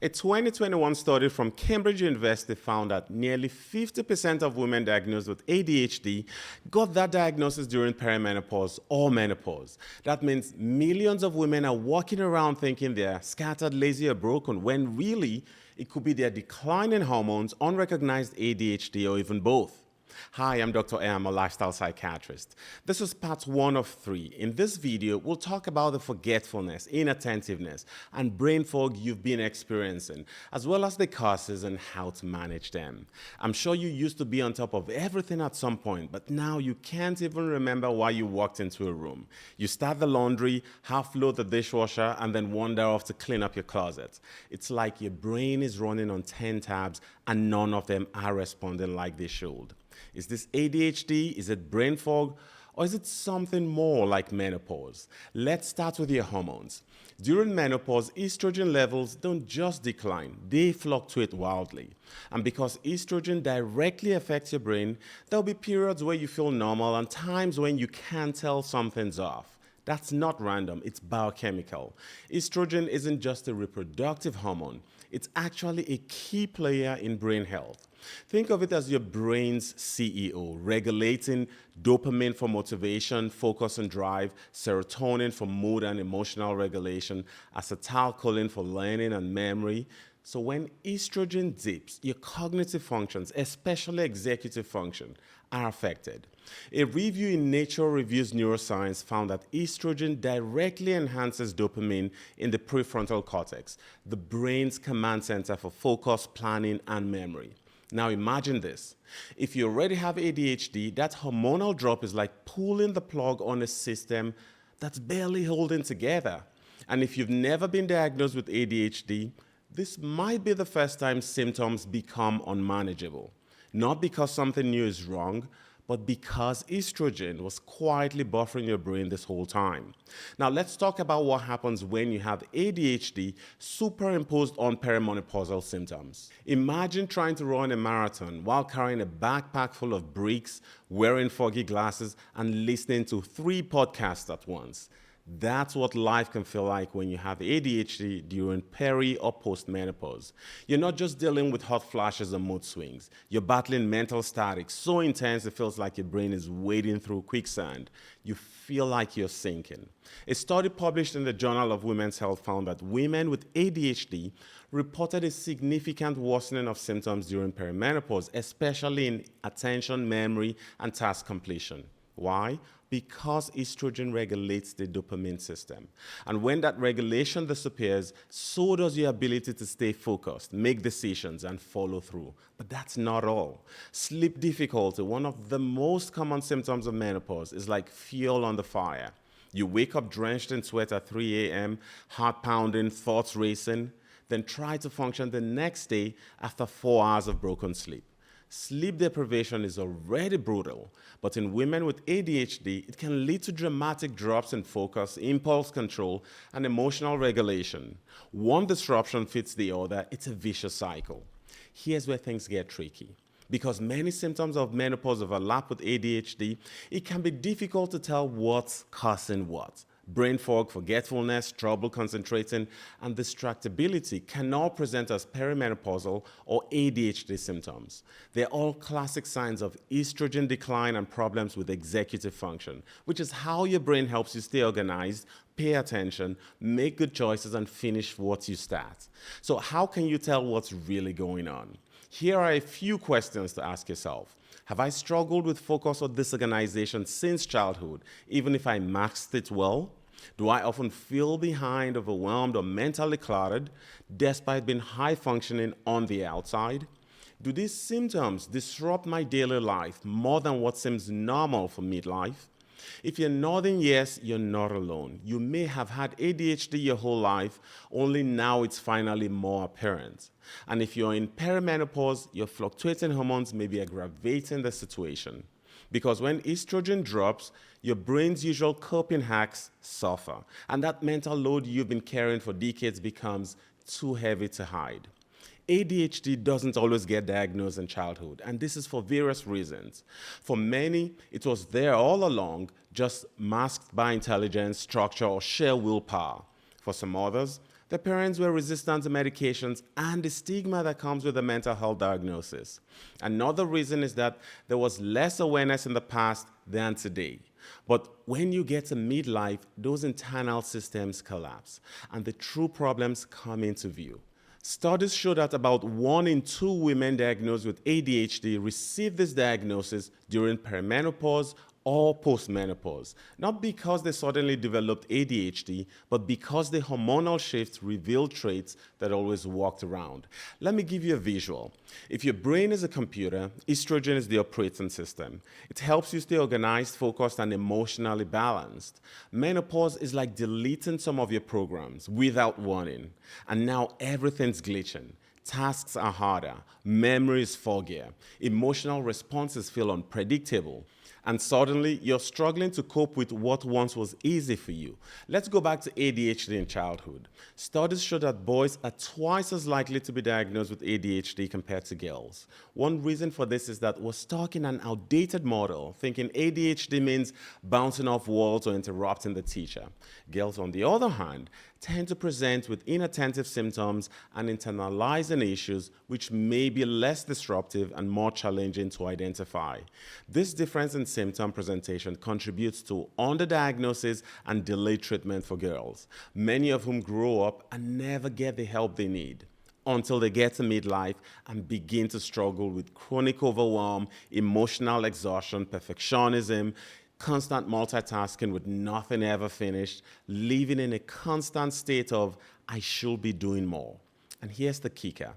A 2021 study from Cambridge University found that nearly 50% of women diagnosed with ADHD got that diagnosis during perimenopause or menopause. That means millions of women are walking around thinking they're scattered, lazy, or broken, when really it could be their decline in hormones, unrecognized ADHD, or even both. Hi, I'm Dr. A. I'm a lifestyle psychiatrist. This is part 1 of 3. In this video, we'll talk about the forgetfulness, inattentiveness, and brain fog you've been experiencing, as well as the causes and how to manage them. I'm sure you used to be on top of everything at some point, but now you can't even remember why you walked into a room. You start the laundry, half load the dishwasher, and then wander off to clean up your closet. It's like your brain is running on 10 tabs and none of them are responding like they should. Is this ADHD? Is it brain fog? Or is it something more like menopause? Let's start with your hormones. During menopause, estrogen levels don't just decline, they fluctuate wildly. And because estrogen directly affects your brain, there'll be periods where you feel normal and times when you can't tell something's off. That's not random, it's biochemical. Estrogen isn't just a reproductive hormone, it's actually a key player in brain health. Think of it as your brain's CEO, regulating dopamine for motivation, focus and drive, serotonin for mood and emotional regulation, acetylcholine for learning and memory. So when estrogen dips, your cognitive functions, especially executive function, are affected. A review in Nature Reviews Neuroscience found that estrogen directly enhances dopamine in the prefrontal cortex, the brain's command center for focus, planning, and memory. Now imagine this. If you already have ADHD, that hormonal drop is like pulling the plug on a system that's barely holding together. And if you've never been diagnosed with ADHD, this might be the first time symptoms become unmanageable. Not because something new is wrong, but because estrogen was quietly buffering your brain this whole time. Now let's talk about what happens when you have ADHD superimposed on perimenopausal symptoms. Imagine trying to run a marathon while carrying a backpack full of bricks, wearing foggy glasses, and listening to 3 podcasts at once. That's what life can feel like when you have ADHD during peri or post-menopause. You're not just dealing with hot flashes or mood swings. You're battling mental static so intense it feels like your brain is wading through quicksand. You feel like you're sinking. A study published in the Journal of Women's Health found that women with ADHD reported a significant worsening of symptoms during perimenopause, especially in attention, memory, and task completion. Why? Because estrogen regulates the dopamine system. And when that regulation disappears, so does your ability to stay focused, make decisions, and follow through. But that's not all. Sleep difficulty, one of the most common symptoms of menopause, is like fuel on the fire. You wake up drenched in sweat at 3 a.m., heart pounding, thoughts racing, then try to function the next day after 4 hours of broken sleep. Sleep deprivation is already brutal, but in women with ADHD, it can lead to dramatic drops in focus, impulse control, and emotional regulation. One disruption fits the other, it's a vicious cycle. Here's where things get tricky. Because many symptoms of menopause overlap with ADHD, it can be difficult to tell what's causing what. Brain fog, forgetfulness, trouble concentrating, and distractibility can all present as perimenopausal or ADHD symptoms. They're all classic signs of estrogen decline and problems with executive function, which is how your brain helps you stay organized, pay attention, make good choices, and finish what you start. So how can you tell what's really going on? Here are a few questions to ask yourself. Have I struggled with focus or disorganization since childhood, even if I masked it well? Do I often feel behind, overwhelmed, or mentally cluttered, despite being high functioning on the outside? Do these symptoms disrupt my daily life more than what seems normal for midlife? If you're nodding yes, you're not alone. You may have had ADHD your whole life, only now it's finally more apparent. And if you're in perimenopause, your fluctuating hormones may be aggravating the situation. Because when estrogen drops, your brain's usual coping hacks suffer, and that mental load you've been carrying for decades becomes too heavy to hide. ADHD doesn't always get diagnosed in childhood, and this is for various reasons. For many, it was there all along, just masked by intelligence, structure, or sheer willpower. For some others, Their parents were resistant to medications and the stigma that comes with a mental health diagnosis. Another reason is that there was less awareness in the past than today. But when you get to midlife, those internal systems collapse and the true problems come into view. Studies show that about 1 in 2 women diagnosed with ADHD receive this diagnosis during perimenopause or postmenopause, not because they suddenly developed ADHD, but because the hormonal shifts reveal traits that always walked around. Let me give you a visual. If your brain is a computer, estrogen is the operating system. It helps you stay organized, focused, and emotionally balanced. Menopause is like deleting some of your programs without warning, and now everything's glitching. Tasks are harder, memory is foggier, emotional responses feel unpredictable, and suddenly you're struggling to cope with what once was easy for you. Let's go back to ADHD in childhood. Studies show that boys are twice as likely to be diagnosed with ADHD compared to girls. One reason for this is that we're stuck in an outdated model, thinking ADHD means bouncing off walls or interrupting the teacher. Girls, on the other hand, tend to present with inattentive symptoms and internalizing issues which may be less disruptive and more challenging to identify. This difference in symptom presentation contributes to underdiagnosis and delayed treatment for girls, many of whom grow up and never get the help they need until they get to midlife and begin to struggle with chronic overwhelm, emotional exhaustion, perfectionism, constant multitasking with nothing ever finished, living in a constant state of, I should be doing more. And here's the kicker.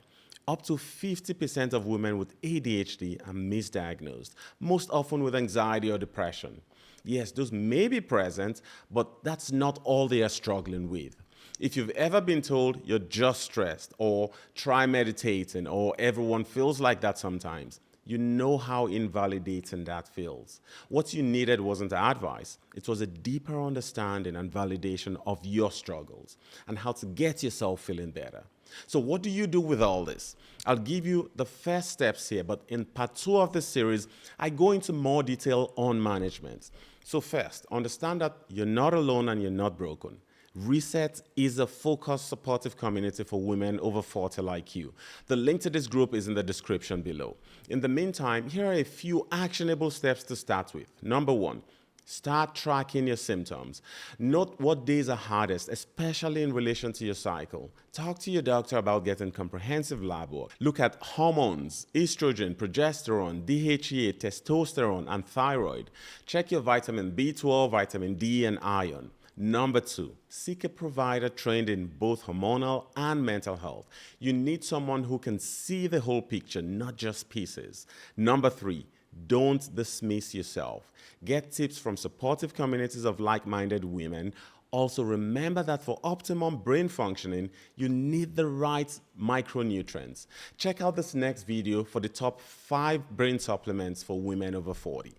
Up to 50% of women with ADHD are misdiagnosed, most often with anxiety or depression. Yes, those may be present, but that's not all they are struggling with. If you've ever been told you're just stressed, or try meditating, or everyone feels like that sometimes, you know how invalidating that feels. What you needed wasn't advice. It was a deeper understanding and validation of your struggles and how to get yourself feeling better. So what do you do with all this? I'll give you the first steps here, but in part 2 of this series, I go into more detail on management. So first, understand that you're not alone and you're not broken. Reset is a focused, supportive community for women over 40 like you. The link to this group is in the description below. In the meantime, here are a few actionable steps to start with. Number 1, start tracking your symptoms. Note what days are hardest, especially in relation to your cycle. Talk to your doctor about getting comprehensive lab work. Look at hormones, estrogen, progesterone, DHEA, testosterone, and thyroid. Check your vitamin B12, vitamin D, and iron. Number 2, seek a provider trained in both hormonal and mental health. You need someone who can see the whole picture, not just pieces. Number 3, don't dismiss yourself. Get tips from supportive communities of like-minded women. Also, remember that for optimum brain functioning, you need the right micronutrients. Check out this next video for the top 5 brain supplements for women over 40.